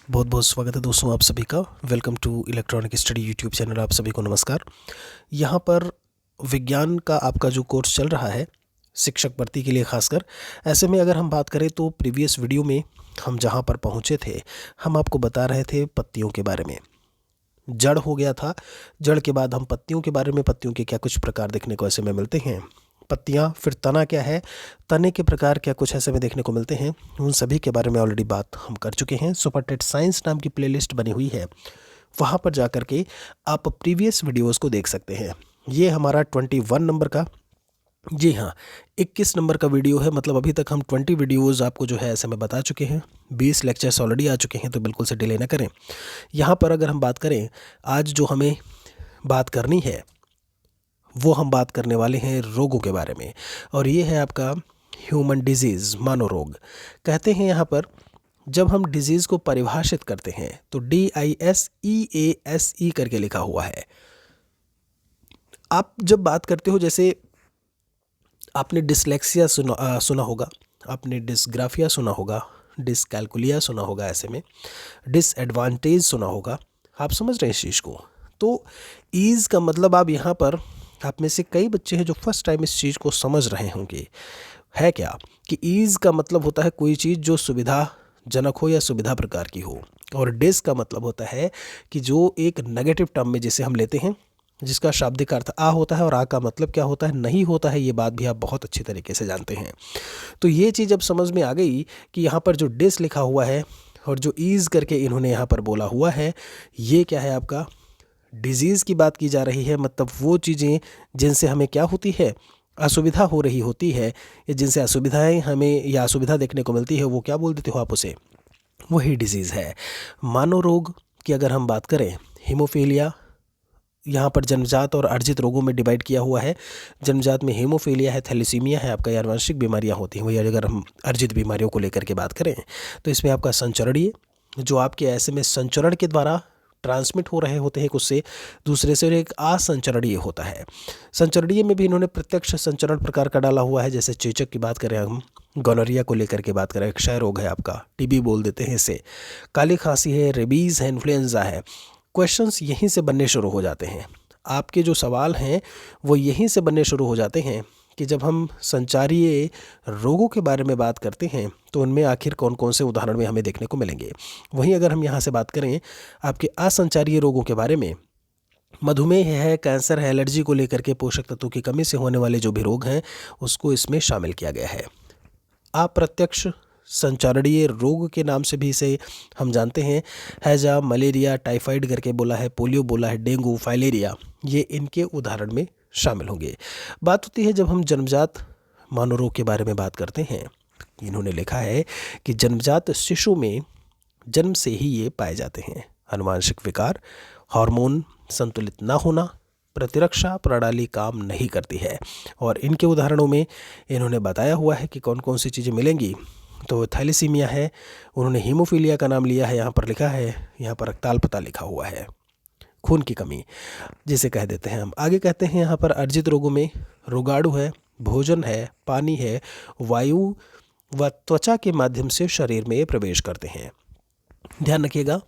बहुत बहुत स्वागत है दोस्तों आप सभी का। Welcome to electronic study YouTube channel. आप सभी को नमस्कार। यहाँ पर विज्ञान का आपका जो कोर्स चल रहा है शिक्षक भर्ती के लिए खासकर, ऐसे में अगर हम बात करें तो प्रीवियस वीडियो में हम जहाँ पर पहुँचे थे, हम आपको बता रहे थे पत्तियों के बारे में। जड़ हो गया था, जड़ के बाद हम पत्तियों के बारे में, पत्तियों के क्या कुछ प्रकार देखने को ऐसे में मिलते हैं, पत्तियाँ, फिर तना क्या है, तने के प्रकार क्या कुछ ऐसे में देखने को मिलते हैं, उन सभी के बारे में ऑलरेडी बात हम कर चुके हैं। सुपर टेट साइंस नाम की प्लेलिस्ट बनी हुई है, वहाँ पर जा कर के आप प्रीवियस वीडियोस को देख सकते हैं। ये हमारा 21 नंबर का, जी हाँ 21 नंबर का वीडियो है। मतलब अभी तक हम 20 वीडियोज़ आपको जो है ऐसे में बता चुके हैं, 20 लेक्चर्स ऑलरेडी आ चुके हैं, तो बिल्कुल से डिले ना करें। यहाँ पर अगर हम बात करें, आज जो हमें बात करनी है वो हम बात करने वाले हैं रोगों के बारे में, और ये है आपका ह्यूमन डिजीज़, मानव रोग। कहते हैं यहाँ पर जब हम डिजीज़ को परिभाषित करते हैं तो DISEASE करके लिखा हुआ है। आप जब बात करते हो, जैसे आपने डिसलेक्सिया सुना होगा, आपने डिसग्राफिया सुना होगा, डिसकैलकुलिया सुना होगा, ऐसे में डिसएडवांटेज सुना होगा। आप समझ रहे हैं इस चीज़ को। तो ईज़ का मतलब, आप यहाँ पर, आप में से कई बच्चे हैं जो फर्स्ट टाइम इस चीज़ को समझ रहे होंगे, है क्या कि ईज़ का मतलब होता है कोई चीज़ जो सुविधाजनक हो या सुविधा प्रकार की हो, और डिस का मतलब होता है कि जो एक नेगेटिव टर्म में जिसे हम लेते हैं, जिसका शाब्दिक अर्थ आ होता है, और आ का मतलब क्या होता है, नहीं होता है। ये बात भी आप बहुत अच्छी तरीके से जानते हैं। तो ये चीज़ अब समझ में आ गई कि यहाँ पर जो डिस लिखा हुआ है और जो ईज़ करके इन्होंने यहाँ पर बोला हुआ है, ये क्या है, आपका डिजीज़ की बात की जा रही है। मतलब वो चीज़ें जिनसे हमें क्या होती है, असुविधा हो रही होती है, या जिनसे असुविधाएं हमें या असुविधा देखने को मिलती है, वो क्या बोल देते हो आप उसे, वही डिजीज़ है। मानव रोग की अगर हम बात करें, हीमोफीलिया, यहाँ पर जन्मजात और अर्जित रोगों में डिवाइड किया हुआ है। जन्मजात में हीमोफीलिया है, थैलेसीमिया है, आपका आनुवंशिक बीमारियाँ होती हैं। वही अगर हम अर्जित बीमारियों को लेकर के बात करें तो इसमें आपका संचरणीय, जो आपके ऐसे में संचरण के द्वारा ट्रांसमिट हो रहे होते हैं कुछ से दूसरे से, और एक असंचरणीय होता है। संचरणीय में भी इन्होंने प्रत्यक्ष संचरण प्रकार का डाला हुआ है। जैसे चेचक की बात करें, हम गोनोरिया को लेकर के बात करें, क्षय रोग है आपका, टीबी बोल देते हैं इसे, काली खांसी है, रेबीज़ है, इन्फ्लुएंजा है। क्वेश्चंस यहीं से बनने शुरू हो जाते हैं। आपके जो सवाल हैं वो यहीं से बनने शुरू हो जाते हैं कि जब हम संचारीय रोगों के बारे में बात करते हैं तो उनमें आखिर कौन कौन से उदाहरण में हमें देखने को मिलेंगे। वहीं अगर हम यहाँ से बात करें आपके असंचारीय रोगों के बारे में, मधुमेह है, कैंसर है, एलर्जी को लेकर के, पोषक तत्वों की कमी से होने वाले जो भी रोग हैं उसको इसमें शामिल किया गया है। अप्रत्यक्ष संचारणीय रोग के नाम से भी इसे हम जानते हैं। हैजा, मलेरिया, टाइफाइड करके बोला है, पोलियो बोला है, डेंगू, फाइलेरिया, ये इनके उदाहरण में शामिल होंगे। बात होती है जब हम जन्मजात मानव रोग के बारे में बात करते हैं, इन्होंने लिखा है कि जन्मजात शिशु में जन्म से ही ये पाए जाते हैं। आनुवांशिक विकार, हार्मोन संतुलित न होना, प्रतिरक्षा प्रणाली काम नहीं करती है, और इनके उदाहरणों में इन्होंने बताया हुआ है कि कौन कौन सी चीज़ें मिलेंगी। तो थैलेसीमिया है, उन्होंने हीमोफीलिया का नाम लिया है, यहाँ पर लिखा है, यहाँ पर रक्ताल्पता लिखा हुआ है, खून की कमी जिसे कह देते हैं हम। आगे कहते हैं यहाँ पर अर्जित रोगों में रोगाणु है, भोजन है, पानी है, वायु व त्वचा के माध्यम से शरीर में प्रवेश करते हैं। ध्यान रखिएगा,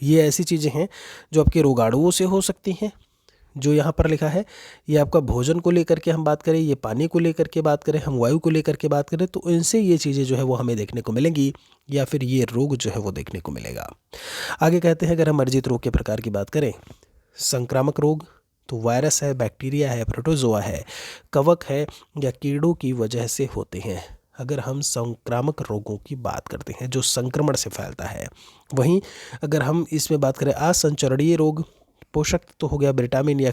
ये ऐसी चीज़ें हैं जो आपके रोगाणुओं से हो सकती हैं। जो यहाँ पर लिखा है ये आपका भोजन को लेकर के हम बात करें, ये पानी को लेकर के बात करें, हम वायु को लेकर के बात करें, तो इनसे ये चीज़ें जो है वो हमें देखने को मिलेंगी, या फिर ये रोग जो है वो देखने को मिलेगा। आगे कहते हैं अगर हम अर्जित रोग के प्रकार की बात करें, संक्रामक रोग, तो वायरस है, बैक्टीरिया है, प्रोटोजोआ है, कवक है, या कीड़ों की वजह से होते हैं। अगर हम संक्रामक रोगों की बात करते हैं जो संक्रमण से फैलता है। वहीं अगर हम इसमें बात करें असंचरणीय रोग, पोषक तो हो गया, विटामिन या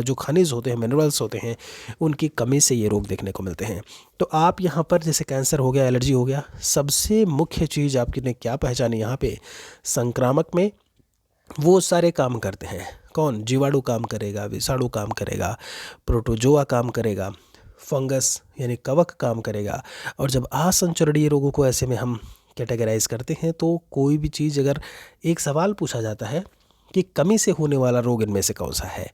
जो खनिज होते हैं, मिनरल्स होते हैं, उनकी कमी से ये रोग देखने को मिलते हैं। तो आप यहाँ पर जैसे कैंसर हो गया, एलर्जी हो गया, सबसे मुख्य चीज़ आपकी ने क्या पहचानी यहाँ पे, संक्रामक में वो सारे काम करते हैं। कौन? जीवाणु काम करेगा, विषाणु काम करेगा, प्रोटोजोआ काम करेगा, फंगस यानी कवक काम करेगा। और जब असंचरणीय रोगों को ऐसे में हम कैटेगराइज करते हैं तो कोई भी चीज़, अगर एक सवाल पूछा जाता है कि कमी से होने वाला रोग इनमें से कौन सा है।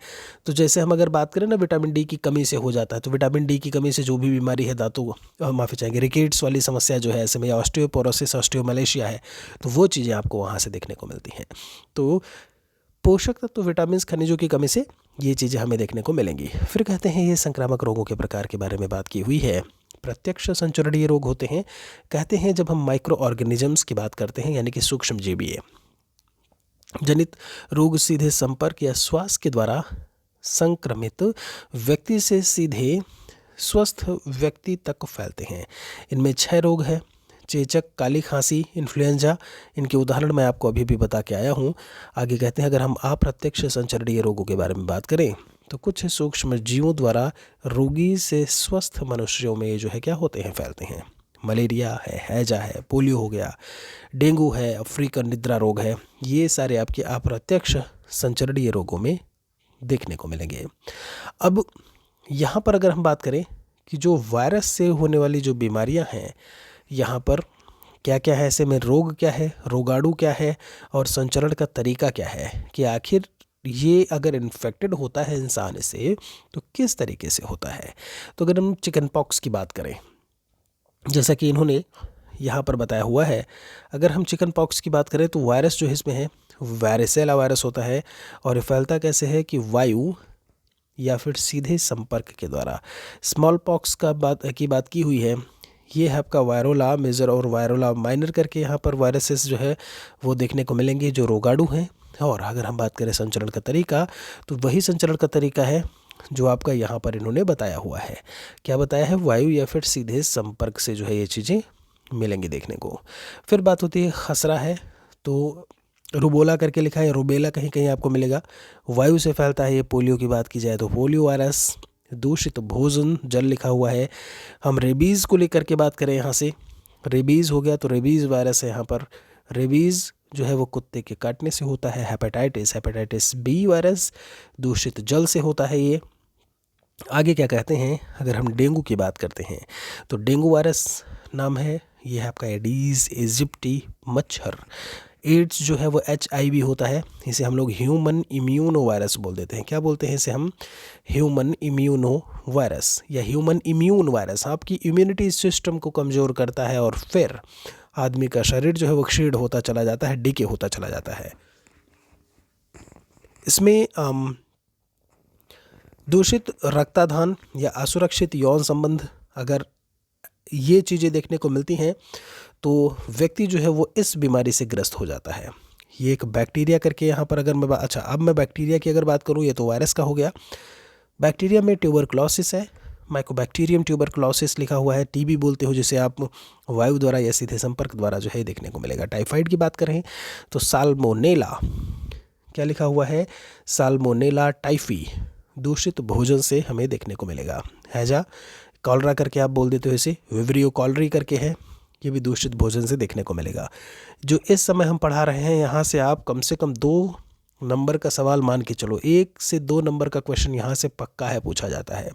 तो जैसे हम अगर बात करें ना, विटामिन डी की कमी से हो जाता है, तो विटामिन डी की कमी से जो भी बीमारी है, दांतों माफ़ी चाहेंगे, रिकेट्स वाली समस्या जो है ऐसे में, या ऑस्टियोपोरोसिस, ऑस्टियोमलेशिया है, तो वो चीज़ें आपको वहाँ से देखने को मिलती हैं। तो पोषक तत्व, विटामिन, खनिजों की कमी से ये चीज़ें हमें देखने को मिलेंगी। फिर कहते हैं ये संक्रामक रोगों के प्रकार के बारे में बात की हुई है। प्रत्यक्ष संचरणीय रोग होते हैं, कहते हैं जब हम माइक्रो ऑर्गेनिजम्स की बात करते हैं, यानी कि सूक्ष्म जीवीय जनित रोग सीधे संपर्क या श्वास के द्वारा संक्रमित व्यक्ति से सीधे स्वस्थ व्यक्ति तक फैलते हैं। इनमें 6 रोग हैं: चेचक, काली खांसी, इन्फ्लुएंजा। इनके उदाहरण मैं आपको अभी भी बता के आया हूँ। आगे कहते हैं अगर हम अप्रत्यक्ष संचरणीय रोगों के बारे में बात करें तो कुछ सूक्ष्म जीवों द्वारा रोगी से स्वस्थ मनुष्यों में जो है क्या होते हैं, फैलते हैं। मलेरिया है, हैजा है, पोलियो हो गया, डेंगू है, अफ्रीकन निद्रा रोग है, ये सारे आपके अप्रत्यक्ष संचरणीय रोगों में देखने को मिलेंगे। अब यहाँ पर अगर हम बात करें कि जो वायरस से होने वाली जो बीमारियाँ हैं, यहाँ पर क्या क्या है, ऐसे में रोग क्या है, रोगाणु क्या है, और संचरण का तरीका क्या है, कि आखिर ये अगर इन्फेक्टेड होता है इंसान से तो किस तरीके से होता है। तो अगर हम चिकन पॉक्स की बात करें, जैसा कि इन्होंने यहाँ पर बताया हुआ है, अगर हम चिकन पॉक्स की बात करें तो वायरस जो इसमें है वायरसेला वायरस होता है, और ये फैलता कैसे है कि वायु या फिर सीधे संपर्क के द्वारा। स्मॉल पॉक्स की बात की हुई है, ये है आपका वायरोला मेजर और वायरोला माइनर करके यहाँ पर वायरसेस जो है वो देखने को मिलेंगे जो रोगाणु हैं। और अगर हम बात करें संचरण का तरीका, तो वही संचरण का तरीका है जो आपका यहाँ पर इन्होंने बताया हुआ है। क्या बताया है, वायु या फिर सीधे संपर्क से जो है ये चीज़ें मिलेंगी देखने को। फिर बात होती है खसरा है, तो रुबोला करके लिखा है, रुबेला कहीं कहीं आपको मिलेगा, वायु से फैलता है। ये पोलियो की बात की जाए तो पोलियो वायरस। दूषित भोजन, जल लिखा हुआ है। हम रेबीज़ को लेकर के बात करें, यहाँ से रेबीज़ हो गया तो रेबीज़ वायरस है यहाँ पर। रेबीज़ जो है वो कुत्ते के काटने से होता है। हेपेटाइटिस बी वायरस दूषित जल से होता है ये। आगे क्या कहते हैं, अगर हम डेंगू की बात करते हैं तो डेंगू वायरस नाम है, ये है आपका एडीज़ एजिप्टी मच्छर। एड्स जो है वो HIV होता है, इसे हम लोग ह्यूमन इम्यूनो वायरस बोल देते हैं। क्या बोलते हैं इसे हम, ह्यूमन इम्यूनो वायरस या ह्यूमन इम्यून वायरस। आपकी इम्यूनिटी सिस्टम को कमज़ोर करता है और फिर आदमी का शरीर जो है वो क्षीण होता चला जाता है, डिके होता चला जाता है। इसमें दूषित रक्ताधान या असुरक्षित यौन संबंध, अगर ये चीज़ें देखने को मिलती हैं तो व्यक्ति जो है वो इस बीमारी से ग्रस्त हो जाता है। ये एक बैक्टीरिया करके यहाँ पर अगर मैं अब मैं बैक्टीरिया की अगर बात करूँ, ये तो वायरस का हो गया। बैक्टीरिया में ट्यूबरक्लोसिस है, माइकोबैक्टीरियम ट्यूबरक्लोसिस लिखा हुआ है। टीबी बोलते हो जिसे आप वायु द्वारा या सीधे संपर्क द्वारा जो है देखने को मिलेगा। टाइफाइड की बात करें तो साल्मोनेला, क्या लिखा हुआ है, साल्मोनेला टाइफी दूषित भोजन से हमें देखने को मिलेगा। हैजा, कॉलरा करके आप बोल देते हो इसे, विब्रियो कॉलरी करके है, ये भी दूषित भोजन से देखने को मिलेगा। जो इस समय हम पढ़ा रहे हैं, यहाँ से आप कम से कम 2 नंबर का सवाल मान के चलो, 1 से 2 नंबर का क्वेश्चन यहाँ से पक्का है, पूछा जाता है।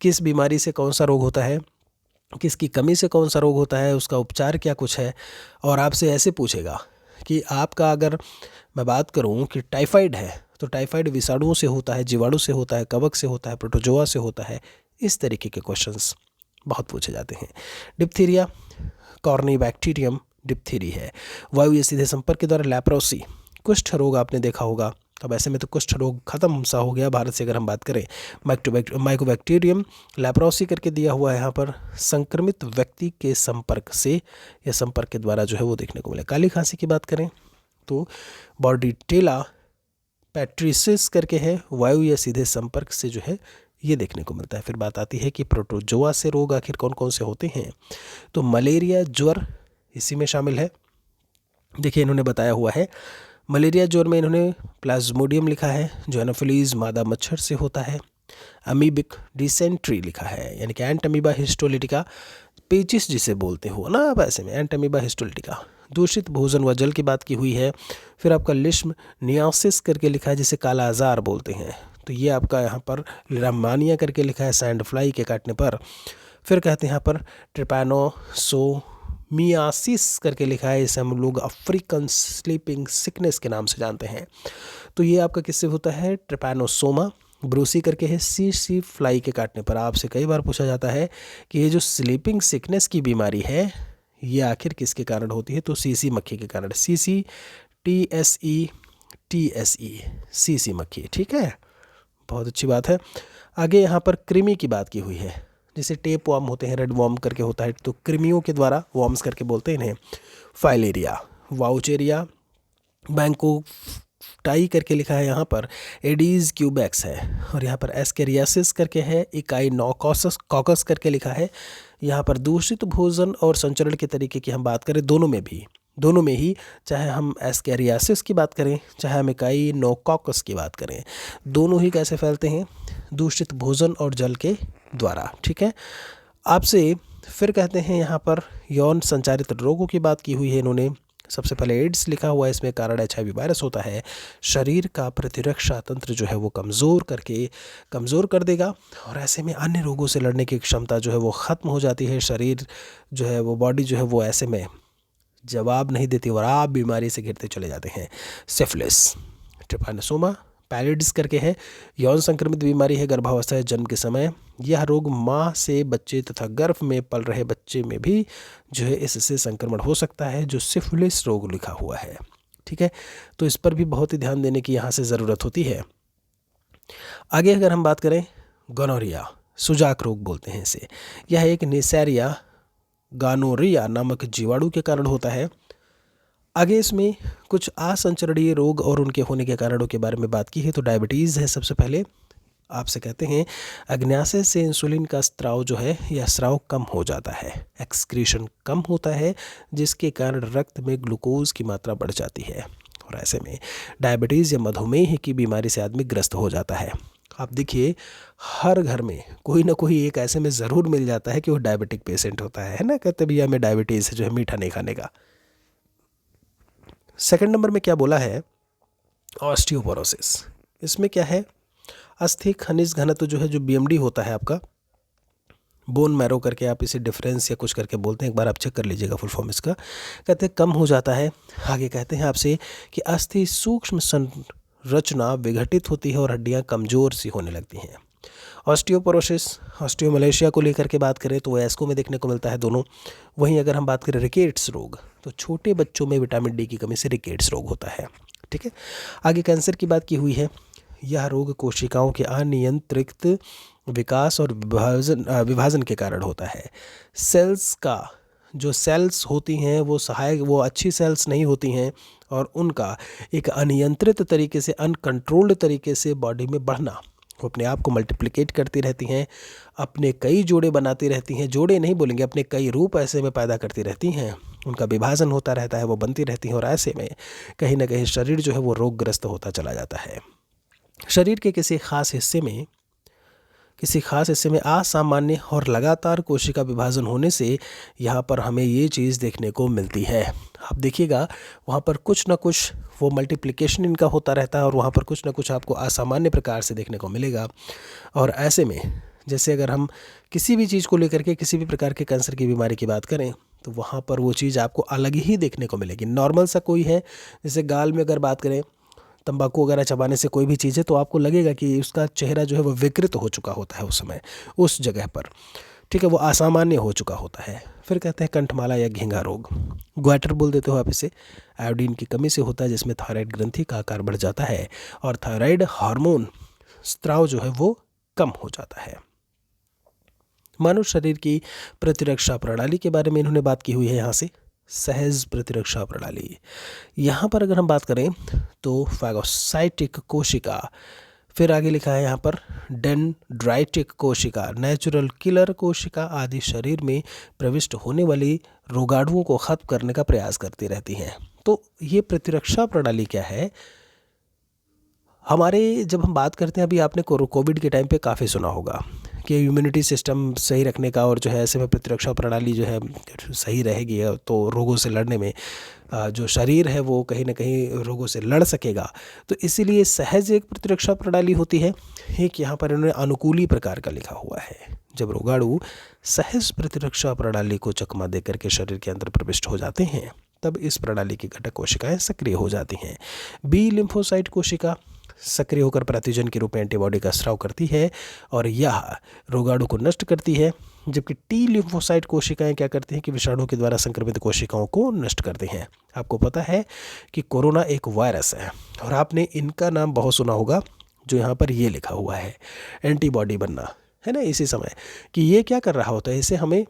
किस बीमारी से कौन सा रोग होता है, किसकी कमी से कौन सा रोग होता है, उसका उपचार क्या कुछ है। और आपसे ऐसे पूछेगा कि आपका, अगर मैं बात करूँ कि टाइफाइड है तो टाइफाइड विषाणुओं से होता है, जीवाणु से होता है, कवक से होता है, प्रोटोजोआ से होता है। इस तरीके के क्वेश्चंस बहुत पूछे जाते हैं। डिप्थीरिया, कॉर्निबैक्टीरियम डिप्थीरी है, वायु या सीधे संपर्क के द्वारा। लैप्रोसी, कुष्ठ रोग आपने देखा होगा। अब ऐसे में तो कुष्ठ रोग खत्म सा हो गया भारत से अगर हम बात करें। माइकोबैक्टीरियम लैप्रोसी करके दिया हुआ है यहाँ पर, संक्रमित व्यक्ति के संपर्क से या संपर्क के द्वारा जो है वो देखने को मिले। काली खांसी की बात करें तो बॉर्डीटेला पैट्रिसिस करके है, वायु या सीधे संपर्क से जो है ये देखने को मिलता है। फिर बात आती है कि प्रोटोजोआ से रोग आखिर कौन कौन से होते हैं, तो मलेरिया ज्वर इसी में शामिल है। देखिए इन्होंने बताया हुआ है, मलेरिया ज्वर में इन्होंने प्लाज्मोडियम लिखा है जो एनोफिलीज मादा मच्छर से होता है। अमीबिक डिसेंट्री लिखा है, यानी कि एंटमीबा हिस्टोलिटिका, पेचिस जिसे बोलते हो ना आप, ऐसे में एंटमीबा हिस्टोलिटिका। दूषित भोजन व जल की बात की हुई है। फिर आपका लिश्म नियासिस करके लिखा है जिसे काला आजार बोलते हैं, तो ये आपका यहाँ पर लिरामानिया करके लिखा है सैंड फ्लाई के काटने पर। फिर कहते हैं यहाँ पर ट्रिपैनोसोमियासिस करके लिखा है, इसे हम लोग अफ्रीकन स्लीपिंग सिकनेस के नाम से जानते हैं। तो ये आपका किससे होता है? ट्रिपैनोसोमा ब्रूसी करके है, सी फ्लाई के काटने पर। आपसे कई बार पूछा जाता है कि ये जो स्लीपिंग सिकनेस की बीमारी है ये आखिर किसके कारण होती है? तो सीसी मक्खी के कारण। सीसी TSE सीसी मक्खी, ठीक है, बहुत अच्छी बात है। आगे यहाँ पर कृमि की बात की हुई है, जैसे टेप वॉर्म होते हैं, रेड वॉर्म करके होता है, तो कृमियों के द्वारा, वॉर्म्स करके बोलते हैं इन्हें, फाइलेरिया, वाउचेरिया, बैंको टाई करके लिखा है यहाँ पर, एडीज क्यूबैक्स है, और यहाँ पर एस्केरियासिस करके है, इकाई नॉकॉसस कॉकस करके लिखा है। यहाँ पर दूषित भोजन और संचरण के तरीके की हम बात करें, दोनों में ही, चाहे हम एस्केरियासिस की बात करें, चाहे हम इकाई नोकॉकस की बात करें, दोनों ही कैसे फैलते हैं? दूषित भोजन और जल के द्वारा, ठीक है। आपसे फिर कहते हैं यहाँ पर यौन संचारित रोगों की बात की हुई है इन्होंने। सबसे पहले एड्स लिखा हुआ है, इसमें कारण HIV वायरस होता है। शरीर का प्रतिरक्षा तंत्र जो है वो कमज़ोर कर देगा, और ऐसे में अन्य रोगों से लड़ने की क्षमता जो है वो ख़त्म हो जाती है। शरीर जो है वो, बॉडी जो है वो ऐसे में जवाब नहीं देती और आप बीमारी से घिरते चले जाते हैं। सिफिलिस, ट्रिपैनोसोमा पैलिडिस करके है, यौन संक्रमित बीमारी है, गर्भावस्था है, जन्म के समय। यह रोग माँ से बच्चे तथा गर्भ में पल रहे बच्चे में भी जो है इससे संक्रमण हो सकता है, जो सिफिलिस रोग लिखा हुआ है, ठीक है। तो इस पर भी बहुत ही ध्यान देने की यहाँ से ज़रूरत होती है। आगे अगर हम बात करें, गोनोरिया, सुजाक रोग बोलते हैं इसे। यह एक नेसैरिया गानोरिया नामक जीवाणु के कारण होता है। आगे इसमें कुछ असंचरणीय रोग और उनके होने के कारणों के बारे में बात की है, तो डायबिटीज़ है। सबसे पहले आपसे कहते हैं अग्न्याशय से इंसुलिन का स्राव जो है, यह स्राव कम हो जाता है, एक्सक्रीशन कम होता है, जिसके कारण रक्त में ग्लूकोज की मात्रा बढ़ जाती है, और ऐसे में डायबिटीज़ या मधुमेह की बीमारी से आदमी ग्रस्त हो जाता है। आप देखिए हर घर में कोई ना कोई एक ऐसे में ज़रूर मिल जाता है कि वो डायबिटिक पेशेंट होता है ना, कहते भैया हमें डायबिटीज़ जो है मीठा नहीं खाने का। सेकंड नंबर में क्या बोला है? ऑस्टियोपोरोसिस। इसमें क्या है? अस्थि खनिज घनत्व जो है, जो BMD होता है आपका, बोन मैरो करके आप इसे डिफरेंस या कुछ करके बोलते हैं, एक बार आप चेक कर लीजिएगा फुल फॉर्म इसका, कहते हैं कम हो जाता है। आगे कहते हैं आपसे कि अस्थि सूक्ष्म संरचना विघटित होती है और हड्डियां कमज़ोर सी होने लगती हैं। ऑस्टियोपोरोसिस, ऑस्टियोमलेशिया को लेकर के बात करें तो एस्को में देखने को मिलता है दोनों। वहीं अगर हम बात करें रिकेट्स रोग, तो छोटे बच्चों में विटामिन D की कमी से रिकेट्स रोग होता है, ठीक है। आगे कैंसर की बात की हुई है। यह रोग कोशिकाओं के अनियंत्रित विकास और विभाजन के कारण होता है। सेल्स का जो सेल्स होती हैं वो सहायक, वो अच्छी सेल्स नहीं होती हैं, और उनका एक अनियंत्रित तरीके से, अनकंट्रोल्ड तरीके से बॉडी में बढ़ना, वो अपने आप को मल्टीप्लिकेट करती रहती हैं, अपने कई जोड़े बनाती रहती हैं, जोड़े नहीं बोलेंगे, अपने कई रूप ऐसे में पैदा करती रहती हैं, उनका विभाजन होता रहता है, वो बनती रहती हैं, और ऐसे में कहीं ना कहीं शरीर जो है वो रोगग्रस्त होता चला जाता है। शरीर के किसी खास हिस्से में असामान्य और लगातार कोशिका विभाजन होने से यहाँ पर हमें ये चीज़ देखने को मिलती है। आप देखिएगा वहाँ पर कुछ ना कुछ वो मल्टीप्लिकेशन इनका होता रहता है, और वहाँ पर कुछ ना कुछ आपको असामान्य प्रकार से देखने को मिलेगा। और ऐसे में जैसे अगर हम किसी भी चीज़ को लेकर के किसी भी प्रकार के कैंसर की बीमारी की बात करें, तो वहाँ पर वो चीज़ आपको अलग ही देखने को मिलेगी। नॉर्मल सा कोई है, जैसे गाल में अगर बात करें, तंबाकू वगैरह चबाने से कोई भी चीज़ है, तो आपको लगेगा कि उसका चेहरा जो है वो विकृत हो चुका होता है उस समय, उस जगह पर, ठीक है, वो असामान्य हो चुका होता है। फिर कहते हैं कंठमाला या घेंघा रोग, ग्वाइटर बोल देते हो आप इसे। आयोडीन की कमी से होता है, जिसमें थायराइड ग्रंथि का आकार बढ़ जाता है और थायराइड हार्मोन स्त्राव जो है वो कम हो जाता है। मानव शरीर की प्रतिरक्षा प्रणाली के बारे में इन्होंने बात की हुई है यहाँ से। सहज प्रतिरक्षा प्रणाली, यहाँ पर अगर हम बात करें तो फैगोसाइटिक कोशिका, फिर आगे लिखा है यहाँ पर डेंड्राइटिक कोशिका, नेचुरल किलर कोशिका आदि शरीर में प्रविष्ट होने वाली रोगाणुओं को खत्म करने का प्रयास करती रहती हैं। तो ये प्रतिरक्षा प्रणाली क्या है? हमारे जब हम बात करते हैं, अभी आपने कोविड के टाइम पे काफ़ी सुना होगा कि इम्यूनिटी सिस्टम सही रखने का, और जो है ऐसे में प्रतिरक्षा प्रणाली जो है सही रहेगी तो रोगों से लड़ने में जो शरीर है वो कहीं ना कहीं रोगों से लड़ सकेगा। तो इसीलिए सहज एक प्रतिरक्षा प्रणाली होती है। एक यहाँ पर इन्होंने अनुकूली प्रकार का लिखा हुआ है, जब रोगाणु सहज प्रतिरक्षा प्रणाली को चकमा दे करके शरीर के अंदर प्रविष्ट हो जाते हैं तब इस प्रणाली की घटक कोशिकाएं सक्रिय हो जाती हैं। बी लिम्फोसाइट कोशिका सक्रिय होकर प्रतिजन के रूप में एंटीबॉडी का स्राव करती है और यह रोगाणु को नष्ट करती है, जबकि टी लिम्फोसाइट कोशिकाएं क्या करती हैं कि विषाणु के द्वारा संक्रमित कोशिकाओं को नष्ट करती हैं। आपको पता है कि कोरोना एक वायरस है और आपने इनका नाम बहुत सुना होगा, जो यहाँ पर ये लिखा हुआ है एंटीबॉडी बनना, है ना, इसी समय कि ये क्या कर रहा होता है, इसे हमें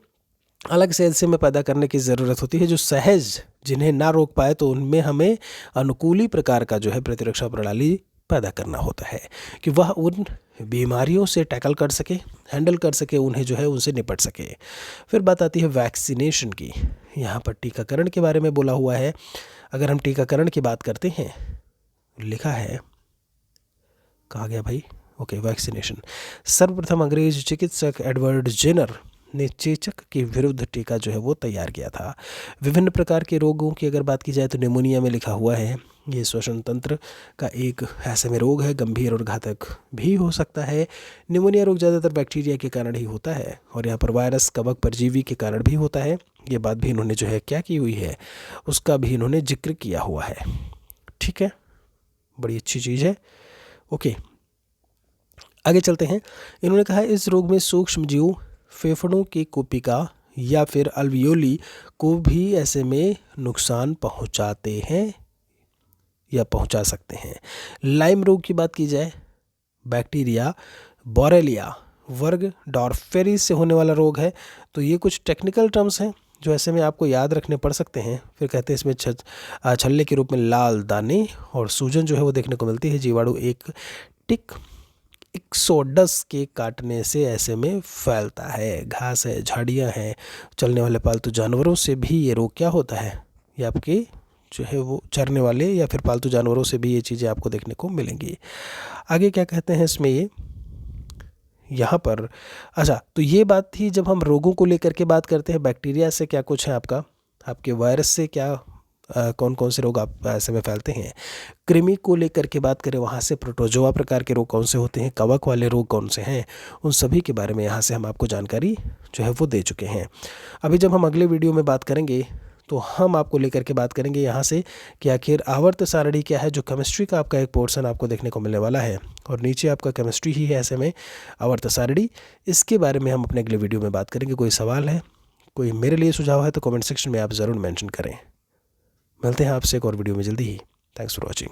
अलग सेल से में पैदा करने की ज़रूरत होती है जो सहज जिन्हें ना रोक पाए, तो उनमें हमें अनुकूली प्रकार का जो है प्रतिरक्षा प्रणाली पैदा करना होता है कि वह उन बीमारियों से टैकल कर सके, हैंडल कर सके, उन्हें जो है उनसे निपट सके। फिर बात आती है वैक्सीनेशन की। यहाँ पर टीकाकरण के बारे में बोला हुआ है। अगर हम टीकाकरण की बात करते हैं, लिखा है, कहा गया भाई, ओके, वैक्सीनेशन। सर्वप्रथम अंग्रेज चिकित्सक एडवर्ड जेनर ने चेचक के विरुद्ध टीका जो है वो तैयार किया था। विभिन्न प्रकार के रोगों की अगर बात की जाए तो निमोनिया में लिखा हुआ है ये श्वसन तंत्र का एक ऐसे में रोग है, गंभीर और घातक भी हो सकता है। निमोनिया रोग ज़्यादातर बैक्टीरिया के कारण ही होता है और यहाँ पर वायरस, कवक, परजीवी के कारण भी होता है। ये बात भी इन्होंने जो है क्या की हुई है, उसका भी इन्होंने जिक्र किया हुआ है। ठीक है, बड़ी अच्छी चीज़ है। ओके, आगे चलते हैं। इन्होंने कहा इस रोग में सूक्ष्म जीव फेफड़ों की कोशिका या फिर अल्वियोली को भी ऐसे में नुकसान पहुंचाते हैं या पहुंचा सकते हैं। लाइम रोग की बात की जाए, बैक्टीरिया बोरेलिया वर्ग डॉर्फेरी से होने वाला रोग है। तो ये कुछ टेक्निकल टर्म्स हैं जो ऐसे में आपको याद रखने पड़ सकते हैं। फिर कहते हैं इसमें छल्ले के रूप में लाल दाने और सूजन जो है वो देखने को मिलती है। जीवाणु एक टिक इक्सोडस के काटने से ऐसे में फैलता है। घास है, झाड़ियाँ हैं, चलने वाले पालतू जानवरों से भी ये रोग क्या होता है, ये आपके जो है वो चरने वाले या फिर पालतू जानवरों से भी ये चीज़ें आपको देखने को मिलेंगी। आगे क्या कहते हैं इसमें, ये यहाँ पर, अच्छा, तो ये बात थी जब हम रोगों को लेकर के बात करते हैं। बैक्टीरिया से क्या कुछ है आपका, आपके वायरस से क्या कौन कौन से रोग आप ऐसे में फैलते हैं। कृमि को लेकर के बात करें, वहाँ से प्रोटोजोआ प्रकार के रोग कौन से होते हैं, कवक वाले रोग कौन से हैं, उन सभी के बारे में यहाँ से हम आपको जानकारी जो है वो दे चुके हैं। अभी जब हम अगले वीडियो में बात करेंगे तो हम आपको लेकर के बात करेंगे यहाँ से कि आखिर आवर्त सारणी क्या है, जो केमिस्ट्री का आपका एक पोर्शन आपको देखने को मिलने वाला है और नीचे आपका केमिस्ट्री ही है ऐसे में आवर्त सारणी। इसके बारे में हम अपने अगले वीडियो में बात करेंगे। कोई सवाल है, कोई मेरे लिए सुझाव है तो कमेंट सेक्शन में आप ज़रूर मेंशन करें। मिलते हैं आपसे एक और वीडियो में जल्दी ही। Thanks for watching.